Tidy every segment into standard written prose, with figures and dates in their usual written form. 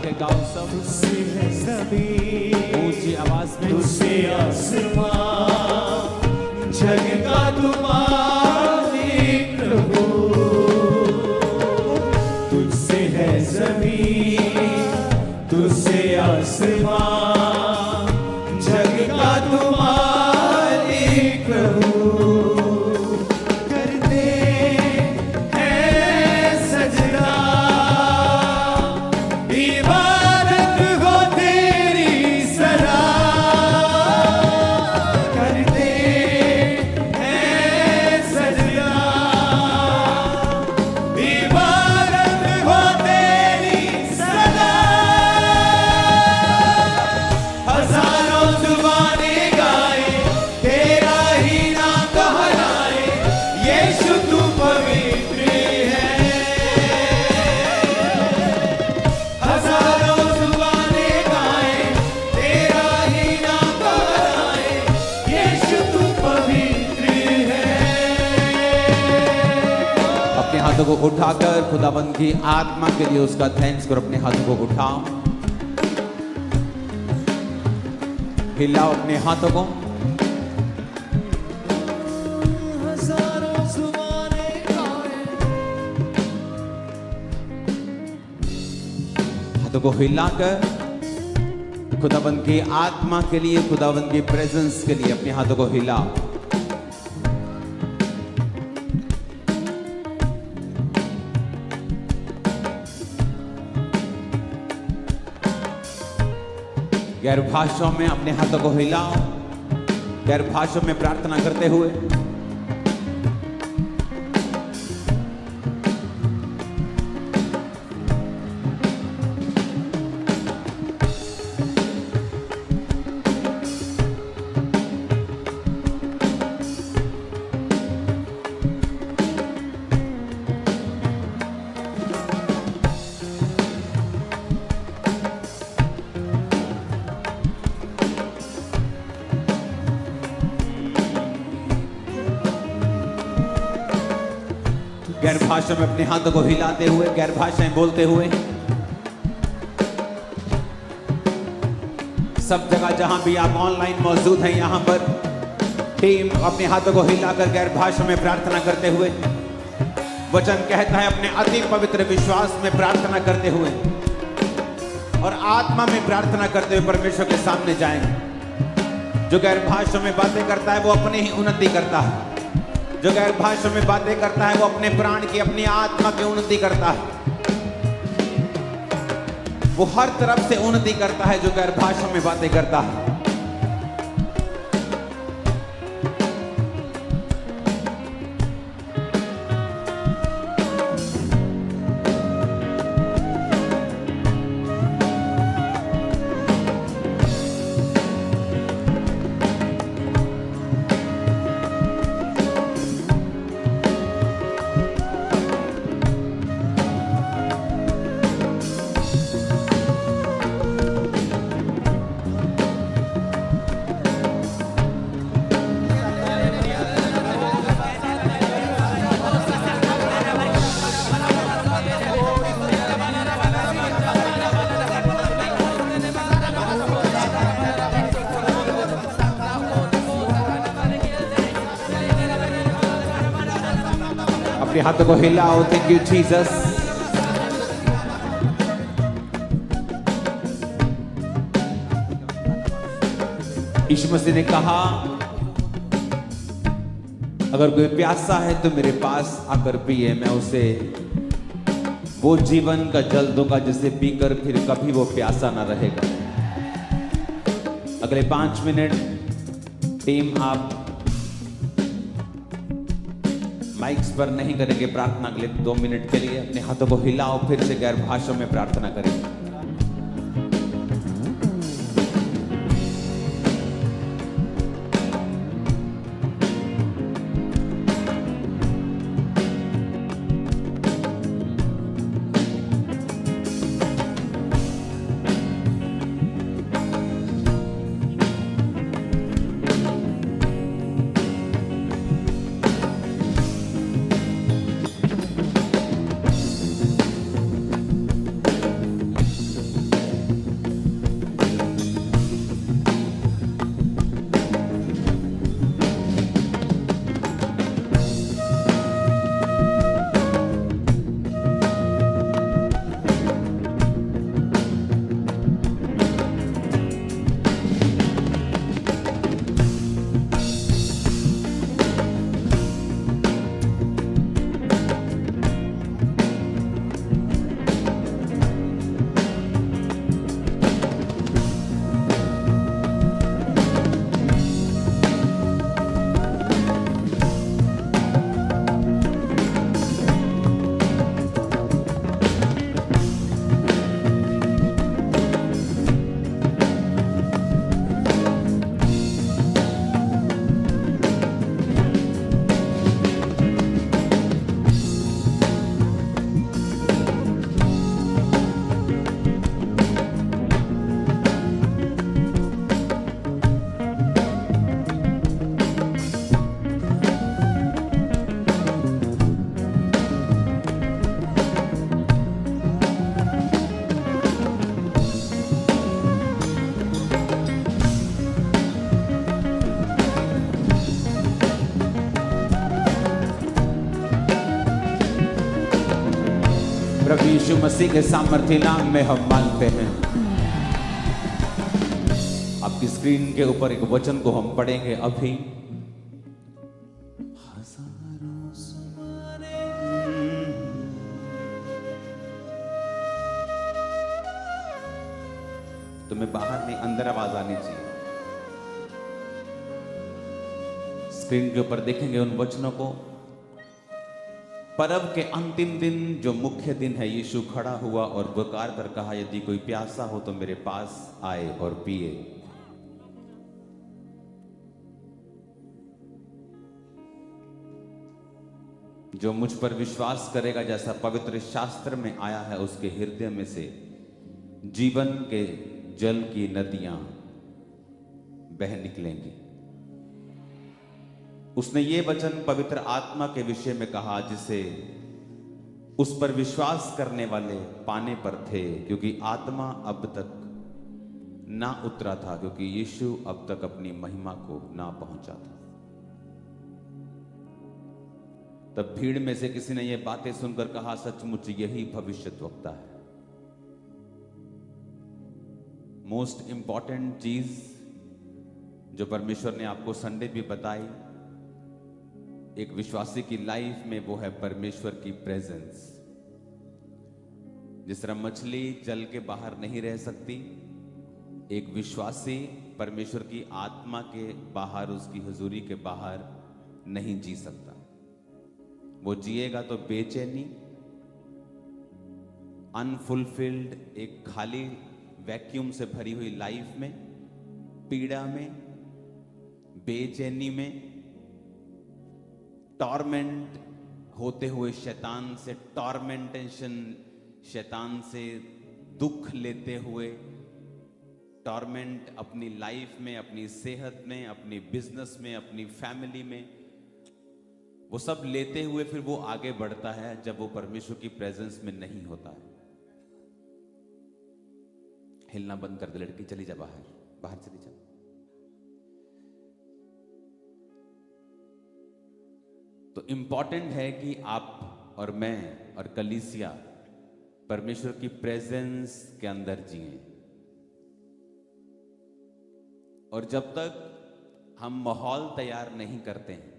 के गाओ सब। तुझसे है ज़मीन, ऊंची आवाज में। तुझसे आसमां, जग का तू मालिक प्रभु। तुझसे है ज़मीन, तुझसे आसमां, जग का तू मालिक प्रभु। करते हैं सजदा, इबादत हो तेरी सदा। करते हैं सजदा, इबादत हो तेरी सदा। हजारों जुबानें गाए, तेरा ही नाम कहलाए, यीशु तू पवित्र है। हजारों जुबानें गाए, तेरा ही नाम कहलाए, यीशु तू पवित्र है। अपने हाथों को उठाकर खुदाबंद की आत्मा के लिए उसका थैंक्स करो। अपने हाथों को उठाओ, हिलाओ अपने हाथों को। हजारों जुबानें गाए, हाथों को हिलाकर खुदाबंद की आत्मा के लिए, खुदाबंद की प्रेजेंस के लिए अपने हाथों को हिलाओ। गैर भाषाओं में अपने हाथों को हिलाओ, गैर भाषाओं में प्रार्थना करते हुए। गैर भाषा में अपने हाथों को हिलाते हुए, गैर भाषाएं बोलते हुए। सब जगह जहां भी आप ऑनलाइन मौजूद हैं, यहां पर टीम अपने हाथों को हिलाकर गैर भाषा में प्रार्थना करते हुए, वचन कहता है अपने अति पवित्र विश्वास में प्रार्थना करते हुए और आत्मा में प्रार्थना करते हुए परमेश्वर के सामने जाएंगे। जो गैर भाषा में बातें करता है वो अपनी ही उन्नति करता है। जो गैर भाषा में बातें करता है वो अपने प्राण की, अपनी आत्मा की उन्नति करता है। वो हर तरफ से उन्नति करता है जो गैर भाषा में बातें करता है। अपने हाथों को हिलाओ। Thank you Jesus. Yeshu Masih ने कहा अगर कोई प्यासा है तो मेरे पास आकर पिए, मैं उसे वो जीवन का जल दूंगा जिसे पीकर फिर कभी वो प्यासा ना रहेगा। अगले 5 मिनट टीम आप माइक्स पर नहीं करेंगे प्रार्थना। अगले 2 मिनट के लिए अपने हाथों को हिलाओ, फिर से गैर भाषाओं में प्रार्थना करेंगे। यीशु मसीह के सामर्थ्य नाम में हम मांगते हैं। आपकी स्क्रीन के ऊपर एक वचन को हम पढ़ेंगे अभी। हजारों सुमाने तुम्हें बाहर नहीं अंदर आवाज आनी चाहिए। स्क्रीन के ऊपर देखेंगे उन वचनों को। परब के अंतिम दिन जो मुख्य दिन है, यीशु खड़ा हुआ और पुकार कर कहा, यदि कोई प्यासा हो तो मेरे पास आए और पिए। जो मुझ पर विश्वास करेगा, जैसा पवित्र शास्त्र में आया है, उसके हृदय में से जीवन के जल की नदियां बह निकलेंगी। उसने ये वचन पवित्र आत्मा के विषय में कहा, जिसे उस पर विश्वास करने वाले पाने पर थे, क्योंकि आत्मा अब तक ना उतरा था, क्योंकि यीशु अब तक अपनी महिमा को ना पहुंचा था। तब भीड़ में से किसी ने ये बातें सुनकर कहा, सचमुच यही भविष्यद्वक्ता है। मोस्ट इंपॉर्टेंट चीज जो परमेश्वर ने आपको संडे भी बताई एक विश्वासी की लाइफ में, वो है परमेश्वर की प्रेजेंस। जिस तरह मछली जल के बाहर नहीं रह सकती, एक विश्वासी परमेश्वर की आत्मा के बाहर, उसकी हुजूरी के बाहर नहीं जी सकता। वो जिएगा तो बेचैनी, अनफुलफिल्ड, एक खाली वैक्यूम से भरी हुई लाइफ में, पीड़ा में, बेचैनी में, टॉर्मेंट होते हुए शैतान से, टॉर्मेंटेशन, शैतान से दुख लेते हुए, टॉर्मेंट अपनी लाइफ में, अपनी सेहत में, अपनी बिजनेस में, अपनी फैमिली में, वो सब लेते हुए फिर वो आगे बढ़ता है जब वो परमेश्वर की प्रेजेंस में नहीं होता है। हिलना बंद कर दे लड़की, चली जा बाहर, बाहर चली जा। तो इंपॉर्टेंट है कि आप और मैं और कलीसिया परमेश्वर की प्रेजेंस के अंदर जिए। और जब तक हम माहौल तैयार नहीं करते हैं,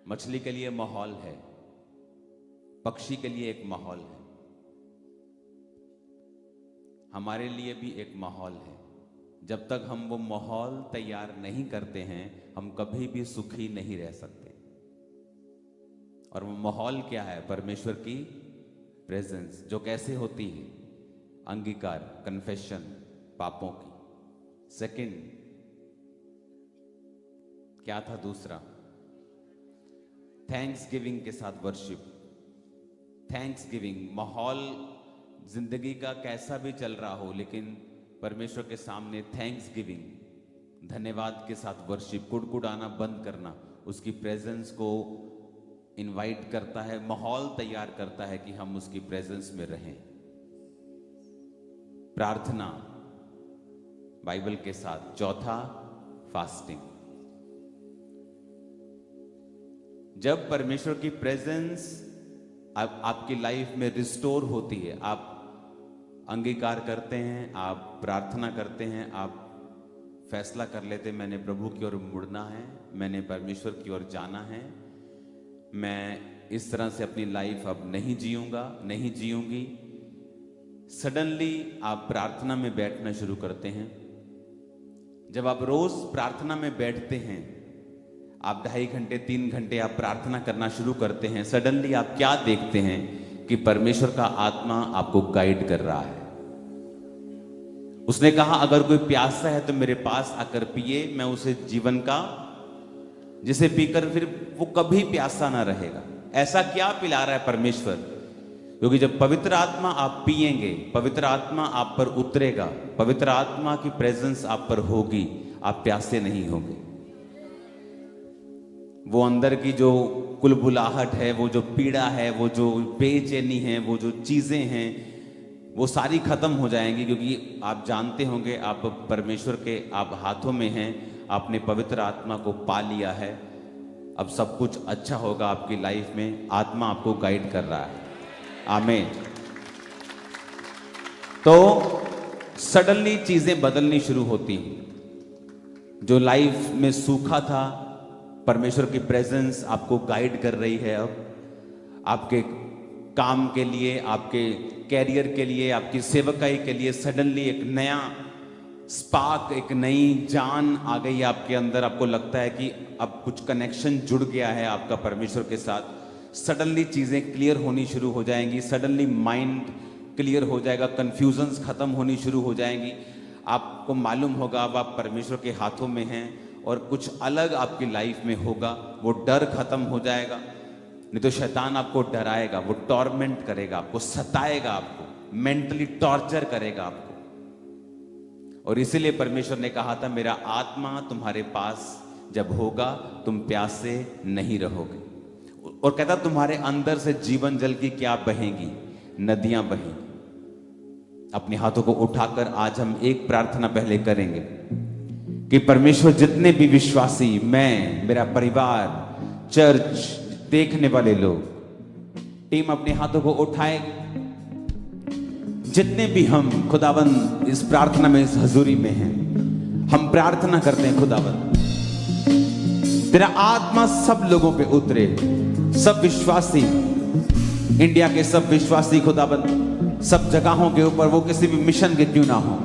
मछली के लिए माहौल है, पक्षी के लिए एक माहौल है, हमारे लिए भी एक माहौल है। जब तक हम वो माहौल तैयार नहीं करते हैं, हम कभी भी सुखी नहीं रह सकते। और वो माहौल क्या है? परमेश्वर की प्रेजेंस, जो कैसे होती है? अंगीकार, कन्फेशन पापों की। सेकंड क्या था? दूसरा थैंक्स गिविंग के साथ वर्शिप। थैंक्स गिविंग, माहौल जिंदगी का कैसा भी चल रहा हो, लेकिन परमेश्वर के सामने थैंक्स गिविंग, धन्यवाद के साथ वर्शिप, कुड़कुड़ाना बंद करना, उसकी प्रेजेंस को इनवाइट करता है, माहौल तैयार करता है कि हम उसकी प्रेजेंस में रहें। प्रार्थना बाइबल के साथ। चौथा फास्टिंग। जब परमेश्वर की प्रेजेंस आपकी लाइफ में रिस्टोर होती है, आप अंगीकार करते हैं, आप प्रार्थना करते हैं, आप फैसला कर लेते हैं मैंने प्रभु की ओर मुड़ना है, मैंने परमेश्वर की ओर जाना है, मैं इस तरह से अपनी लाइफ अब नहीं जीऊंगा, नहीं जीऊंगी। सडनली आप प्रार्थना में बैठना शुरू करते हैं। जब आप रोज प्रार्थना में बैठते हैं, आप 2.5 घंटे 3 घंटे आप प्रार्थना करना शुरू करते हैं, सडनली आप क्या देखते हैं कि परमेश्वर का आत्मा आपको गाइड कर रहा है। उसने कहा अगर कोई प्यासा है तो मेरे पास आकर पिए, मैं उसे जीवन का, जिसे पीकर फिर वो कभी प्यासा ना रहेगा। ऐसा क्या पिला रहा है परमेश्वर? क्योंकि जब पवित्र आत्मा आप पिएंगे, पवित्र आत्मा आप पर उतरेगा, पवित्र आत्मा की प्रेजेंस आप पर होगी, आप प्यासे नहीं होंगे। वो अंदर की जो कुलबुलाहट है, वो जो पीड़ा है, वो जो बेचैनी है, वो जो चीजें हैं, वो सारी खत्म हो जाएंगी, क्योंकि आप जानते होंगे आप परमेश्वर के आप हाथों में हैं, आपने पवित्र आत्मा को पा लिया है। अब सब कुछ अच्छा होगा आपकी लाइफ में, आत्मा आपको गाइड कर रहा है। आमीन। तो सडनली चीजें बदलनी शुरू होती हैं। जो लाइफ में सूखा था, परमेश्वर की प्रेजेंस आपको गाइड कर रही है। अब आपके काम के लिए, आपके कैरियर के लिए, आपकी सेवकाई के लिए सडनली एक नया स्पार्क, एक नई जान आ गई है आपके अंदर। आपको लगता है कि अब कुछ कनेक्शन जुड़ गया है आपका परमेश्वर के साथ। सडनली चीज़ें क्लियर होनी शुरू हो जाएंगी, सडनली माइंड क्लियर हो जाएगा, कंफ्यूजन्स खत्म होनी शुरू हो जाएंगी। आपको मालूम होगा अब आप परमेश्वर के हाथों में हैं और कुछ अलग आपकी लाइफ में होगा। वो डर खत्म हो जाएगा। नहीं तो शैतान आपको डराएगा, वो टॉर्मेंट करेगा, आपको सताएगा, आपको मेंटली टॉर्चर करेगा आपको। और इसीलिए परमेश्वर ने कहा था, मेरा आत्मा तुम्हारे पास जब होगा तुम प्यासे नहीं रहोगे। और कहता तुम्हारे अंदर से जीवन जल की क्या बहेंगी, नदियां बहेंगी। अपने हाथों को उठाकर आज हम एक प्रार्थना पहले करेंगे कि परमेश्वर जितने भी विश्वासी, मैं, मेरा परिवार, चर्च देखने वाले लोग, टीम अपने हाथों को उठाए। जितने भी हम खुदावंद इस प्रार्थना में, इस हजूरी में हैं, हम प्रार्थना करते हैं खुदावंद तेरा आत्मा सब लोगों पे उतरे। सब विश्वासी, इंडिया के सब विश्वासी खुदावंद, सब जगहों के ऊपर, वो किसी भी मिशन के क्यों ना हो,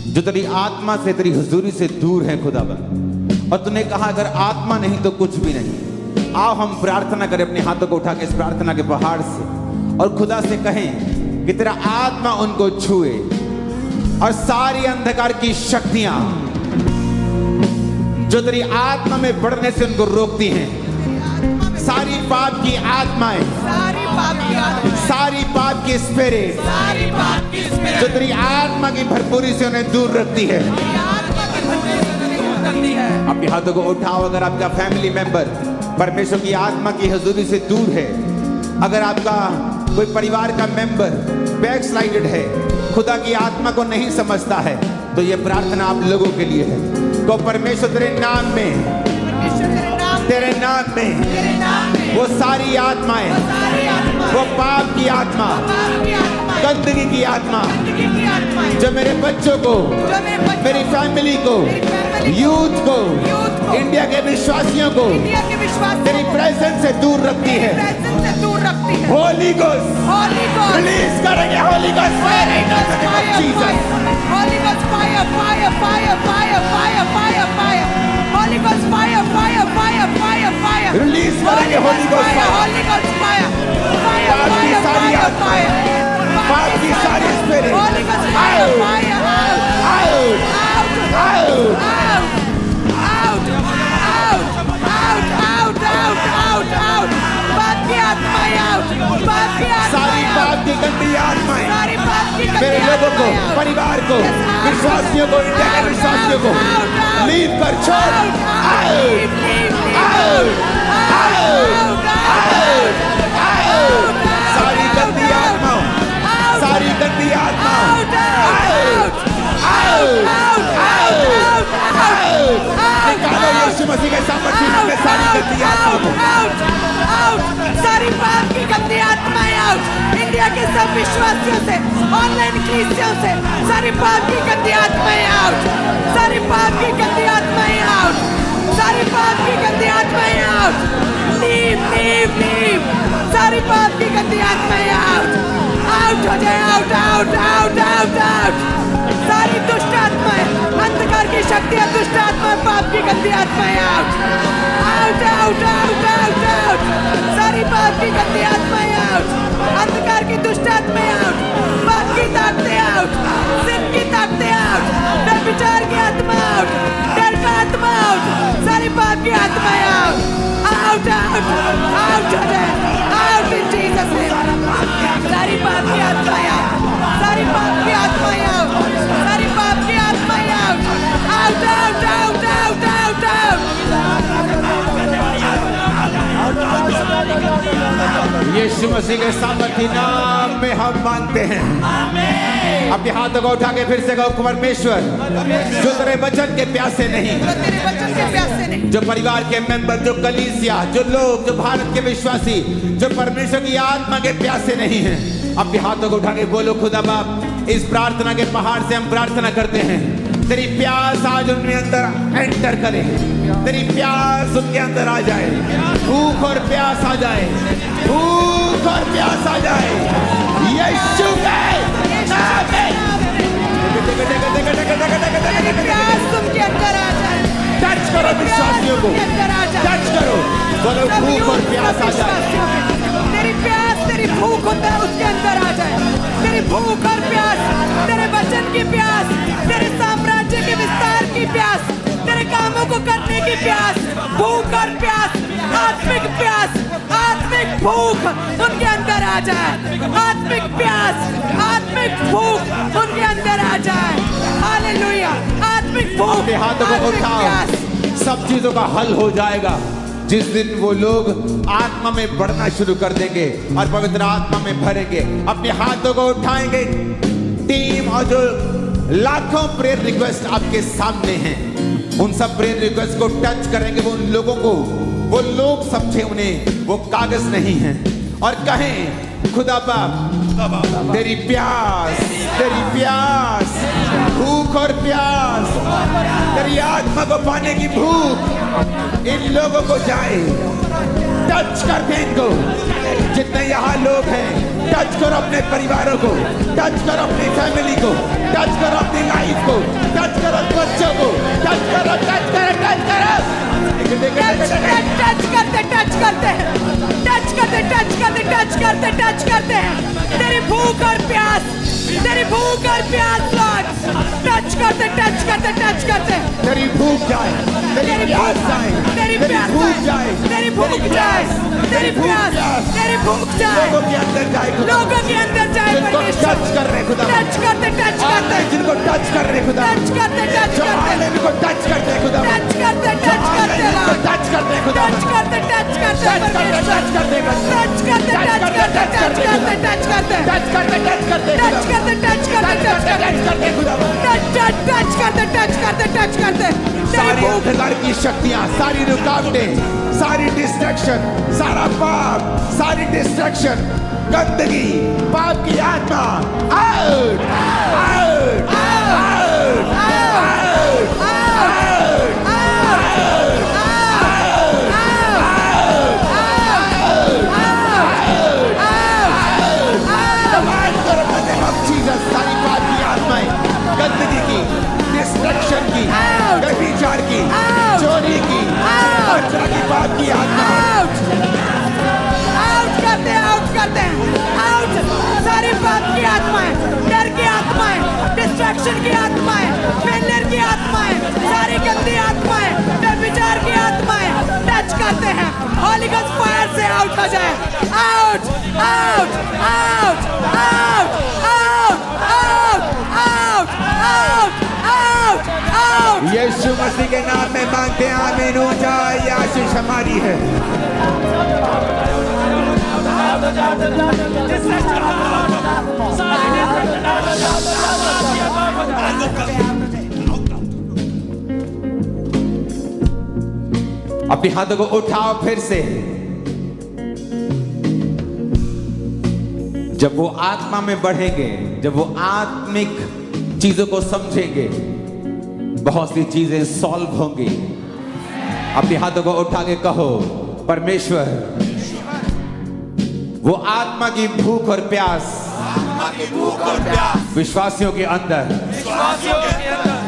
जो तेरी आत्मा से, तेरी हुजूरी से दूर है खुदावंद। और तूने कहा अगर आत्मा नहीं तो कुछ भी नहीं। आओ हम प्रार्थना करें अपने हाथों को उठा के इस प्रार्थना के पहाड़ से, और खुदा से कहें कि तेरा आत्मा उनको छुए और सारी अंधकार की शक्तियां जो तेरी आत्मा में बढ़ने से उनको रोकती हैं, सारी पाप की आत्माएं, सारी पाप की स्पिरिट जो तेरी आत्मा की भरपूरी से उन्हें दूर रखती है। अपने हाथों को उठाओ। अगर आपका फैमिली मेंबर परमेश्वर की आत्मा की हजूरी से दूर है, अगर आपका कोई परिवार का मेंबर बैकस्लाइडेड है, खुदा की आत्मा को नहीं समझता है, तो यह प्रार्थना आप लोगों के लिए है। तो परमेश्वर तेरे नाम में, तेरे नाम में वो सारी आत्माएं, वो पाप की आत्मा, गंदगी की आत्मा जो मेरे बच्चों को, मेरी फैमिली को, यूथ को, इंडिया के विश्वासियों को तेरी प्रेजेंस से दूर रखती है, होली गोस्ट रिलीज करेंगे। Holy Ghost fire, Jesus, Holy Ghost fire, fire, fire, fire, fire, fire, fire. Holy Ghost fire, fire, fire, fire, fire. Release करेंगे Holy Ghost fire. Holy Ghost fire, fire, पाप की fire, सारी fire, आत्मा, fire. पाप की सारी spirit, Holy Ghost fire, fire, out, out, out, out, out, out, out, out, out, out. पाप की आत्मा out, पाप की आत्मा सारी out. पाप की गंदी आत्माएं सारी पाप की गंदी मेरे लोगों को, आत्माएं out. परिवार को, विश्वासियों को, इंडिया के विश्वासियों को लीव कर छोड़। सारी गंदी आत्मा, सारी गंदी आत्मा निकालो यीशु मसीह के सामर्थ्य में सारी गंदी आत्मा को। सारी पाप की गंदी आत्माएं आउट। इंडिया के सब विश्वासियों से, ऑनलाइन क्रिश्चियन से, सारी पाप की गंदी आत्माएं आउट। सारी पाप की गंदी आत्माएं आउट। सारी पाप की गंदी आत्माएं आउट। Leave, leave, leave. सारी पाप की गंदी आत्माएं आउट। आउट हो जाए, out, out, out, out, out. सारी दुष्ट आत्माएं, अंधकार की शक्तियां, दुष्ट आत्माएं, पाप की गंदी आत्माएं out, out, out, out, out, out. सारी पाप की गंदी आत्माएं आउट, अंधकार की दुष्ट आत्माएं आउट, पाप की ताकतें आउट, सिन की ताकतें आउट, व्यभिचार की आत्मा आउट, डर का आत्मा आउट, सारी पाप की आत्माएं आउट, आउट, आउट, आउट हो जाए, आउट इन जीसस नेम। सारी पाप की आत्माएं आउट, सारी पाप की आत्माएं आउट, सारी पाप की आत्माएं out, out, out, out, out, out, out. Yeshu Masih के सामर्थ्य नाम में हम मांगते हैं। अपने हाथों को उठा के फिर से कहो परमेश्वर जो तेरे वचन के प्यासे नहीं, जो तेरे वचन के प्यासे नहीं, जो परिवार के मेंबर, जो कलीसिया, जो लोग, जो भारत के विश्वासी, जो परमेश्वर की आत्मा के प्यासे नहीं हैं, अपने हाथों को उठा के बोलो खुदा बाप, इस प्रार्थना के पहाड़ से हम प्रार्थना करते हैं, तेरी प्यास आज उनके अंदर एंटर करे, तेरी प्यास उनके अंदर आ जाए, भूख और प्यास आ जाए, भूख और प्यास आ जाए, यीशु के नाम में। तेरी प्यास उनके अंदर आ जाए, टच करो विश्वासियों को, उनके अंदर आ जाए, टच करो, बोलो भूख और प्यास आ जाए, तेरी प्यास, तेरी भूख उसके अंदर आ जाए, तेरी भूख और प्यास, तेरे वचन की प्यास, तेरे साम्राज्य के विस्तार की प्यास, तेरे कामों को करने की प्यास, भूख और प्यास, आत्मिक भूख उनके अंदर आ जाए, आत्मिक प्यास, आत्मिक भूख उनके अंदर आ जाए। हालेलुया, आत्मिक भूख, अपने हाथों को आत्मिक उठाओ, प्यास। सब चीजों का हल हो जाएगा जिस दिन वो लोग आत्मा में बढ़ना शुरू कर देंगे और पवित्र आत्मा में भरेंगे। अपने हाथों को उठाएंगे टीम, और जो लाखों प्रेयर रिक्वेस्ट आपके सामने हैं उन सब प्रेयर रिक्वेस्ट को टच करेंगे। वो उन लोगों को, वो लोग समझे उन्हें वो कागज नहीं है, और कहें खुदा बाप तेरी प्यास, तेरी प्यास, भूख और प्यास, तेरी आत्मा को पाने की भूख इन लोगों को जाए। टच कर दे इनको, जितने यहाँ लोग हैं, टच करो अपने परिवारों को, टच करो अपनी फैमिली को, टच करो अपनी लाइफ को, टच करो बच्चों को, टच करो, टच करो, टच करो, टच करते, टच करते हैं, टच करते, टच करते, टच करते, टच करते हैं। तेरी भूख और प्यास, तेरी भूख और प्यास लॉर्ड, टच करते, टच करते, टच करते। तेरी भूख जाए, तेरी प्यास जाए, तेरी प्यास भूख जाए, तेरी भूख जाए, तेरी प्यास, तेरी भूख जाए, लोगों के अंदर जाए, लोगों के अंदर जाए। जिनको टच कर रहे खुदा, टच करते, टच करते, जिनको टच कर रहे खुदा, टच करते, टच जो करते, आने को टच करते खुदा, टच करते, टच करते, टच करते खुदा, टच करते, टच करते, टच करते, टच करते, टच करते, टच करते, टच करते, टच करते, टच करते, टच करते, टच करते, टच करते, टच करते, टच करते खुदा, टच करते, टच करते, टच करते। सारी अंधकार की शक्तियां, सारी रुकावटें, सारी डिस्ट्रैक्शन, सारा पाप, सारी डिस्ट्रैक्शन, गंदगी, पाप की आत्मा आउट, आउट, आउट, सारी पाप की आत्माएं, गंदगी की, डिस्ट्रैक्शन की, व्यभिचार की, चोरी की, हत्या की, पाप की आत्मा आउट करते हैं, आउट करते हैं, आउट। सारी पाप की आत्माएं, डर की आत्माएं, डिस्ट्रैक्शन की आत्माएं, फेलियर की आत्माएं, सारी गंदी आत्माएं, व्यभिचार की आत्माएं टच करते हैं। होली गोस्ट फायर से आउट हो जाए। Out, out, out, out, out, out, out, out, out. Yeshu Masih के नाम में मांगते हैं, आमीन हो जाए। ये आशीष हमारी है। अपने हाथों को उठाओ फिर से। जब वो आत्मा में बढ़ेंगे, जब वो आत्मिक चीजों को समझेंगे, बहुत सी चीजें सॉल्व होंगी। अपने हाथों को उठा के कहो, परमेश्वर वो आत्मा की भूख और प्यास, विश्वासियों के अंदर,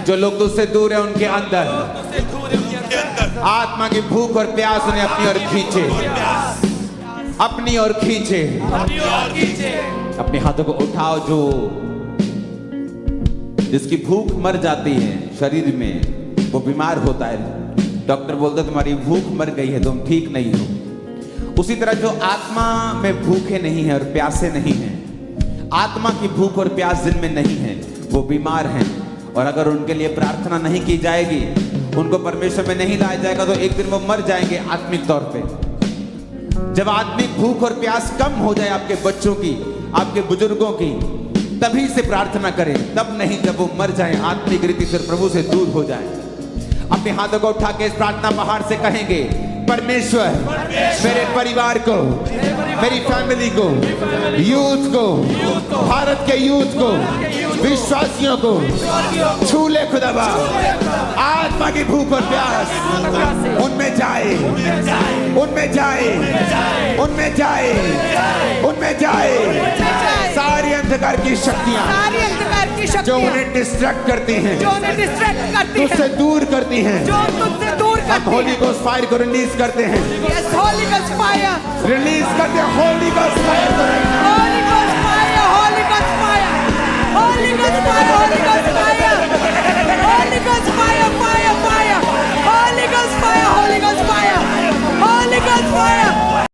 जो लोग तुझसे दूर है उनके अंदर, आत्मा की भूख और प्यास उन्हें अपनी ओर खींचे, अपनी ओर खींचे। अपने हाथों को उठाओ। जो जिसकी भूख मर जाती है शरीर में, वो बीमार होता है, डॉक्टर बोलते तुम्हारी भूख मर गई है, तुम ठीक नहीं हो। उसी तरह जो आत्मा में भूखे नहीं है और प्यासे नहीं है, आत्मा की भूख और प्यास जिनमें नहीं है, वो बीमार हैं। और अगर उनके लिए प्रार्थना नहीं की जाएगी, उनको परमेश्वर में नहीं लाया जाएगा, तो एक दिन वो मर जाएंगे आत्मिक तौर पे। जब आत्मिक भूख और प्यास कम हो जाए आपके बच्चों की, आपके बुजुर्गों की, तभी से प्रार्थना करें, तब नहीं जब वो मर जाएं, आत्मिक रीति से प्रभु से दूर हो जाएं। अपने हाथों को उठा के इस प्रार्थना पहाड़ से कहेंगे, परमेश्वर मेरे परिवार को, मेरी फैमिली को, यूथ को, भारत के यूथ को, विश्वासियों को छू ले खुदाबा। आत्मा की भूख और प्यास उनमें जाए, उनमें जाए, उनमें जाए, उनमें जाए। सारी अंधकार की शक्तियां सारी अंधकार की जो शक्तियां उन्हें डिस्ट्रैक्ट करती हैं, जो उन्हें डिस्ट्रैक्ट करती तुझसे है, दूर करती हैं, जो तुझसे दूर हम करती होली है। गोस्ट फायर को रिलीज करते हैं, Yes, Holy Ghost fire. Release करते हैं होली गोस्ट फायर को right now।